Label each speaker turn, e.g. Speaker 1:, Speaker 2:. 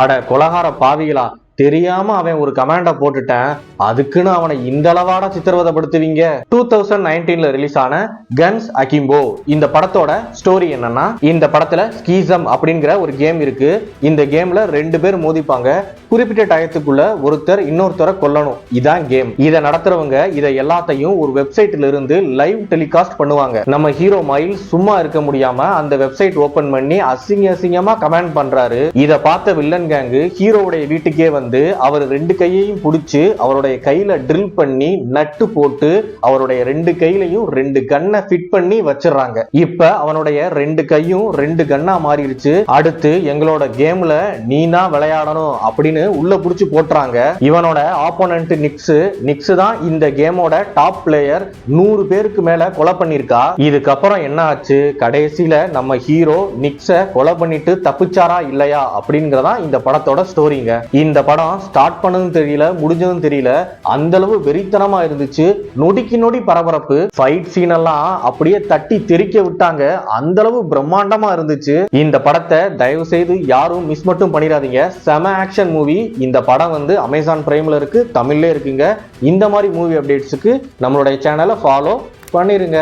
Speaker 1: அட கொலகார பாவிகளா, தெரியாம அவன் ஒரு கமாண்ட போட்டுட்டேன், அதுக்குன்னு அவனை இந்த அளவாட சித்திரவதைப்படுத்துவீங்க. 2019ல ரிலீஸ் ஆன கன்ஸ் அகிம்போ இந்த படத்தோட ஸ்டோரி என்னன்னா, இந்த படத்துல ஸ்கீசம் அப்படிங்கிற ஒரு கேம் இருக்கு. இந்த கேம்ல 2 பேர் மோதிப்பாங்க. குறிப்பிட்ட டயத்துக்குள்ள ஒருத்தர் இன்னொருத்தரை கொல்லணும். இதான் கேம். இதை நடத்துறவங்க இதை எல்லாத்தையும் ஒரு வெப்சைட்ல இருந்து லைவ் டெலிகாஸ்ட் பண்ணுவாங்க. நம்ம ஹீரோ மயில் சும்மா இருக்க முடியாம அந்த வெப்சைட் ஓபன் பண்ணி அசிங்கமா கமெண்ட் பண்றாரு. இதை பார்த்த வில்லன் கேங்கு ஹீரோவுடைய வீட்டுக்கே வந்து அவர் 2 கையையும் பிடிச்சு அவருடைய கையில ட்ரில் பண்ணி நட்டு போட்டு அவருடைய 2 கையிலையும் 2 கன்னை ஃபிட் பண்ணி வச்சிடறாங்க. இப்ப அவனுடைய 2 கையும் 2 கன்னா மாறிடுச்சு. அடுத்து எங்களோட கேம்ல நீ தான் விளையாடணும் அப்படின்னு உள்ள புடிச்சு போட்டுறாங்க. இவனோட ஆப்போனன்ட் நிக்ஸ் தான் இந்த கேமோட டாப் பிளேயர். 100 பேருக்கு மேல கொலை பண்ணிருக்கா. இதுக்கப்புறம் என்ன ஆச்சு, கடைசியில நம்ம ஹீரோ நிக்ஸ கொலை பண்ணிட்டு தப்பிச்சாரா இல்லையா அப்படிங்கறதா இந்த படத்தோட ஸ்டோரிங்க. இந்த படம் ஸ்டார்ட் பண்ணதும் தெரியல, முடிஞ்சதும் தெரியல, அந்த அளவு வெறித்தனமா இருந்துச்சு. நொடிக்கு நொடி பரபரப்பு, ஃபைட் சீன் எல்லாம் அப்படியே தட்டி தெறிக்க விட்டாங்க. அந்த அளவு பிரம்மாண்டமா இருந்துச்சு. இந்த படத்தை தயவு செய்து யாரும் மிஸ் மட்டும் பண்ணிடாதீங்க. செம ஆக்ஷன் மூவி. இந்த படம் வந்து அமேசான் பிரைம்ல இருக்கு, தமிழ்ல இருக்குங்க. இந்த மாதிரி மூவி அப்டேட்ஸுக்கு நம்மளுடைய சேனலை ஃபாலோ பண்ணிருங்க.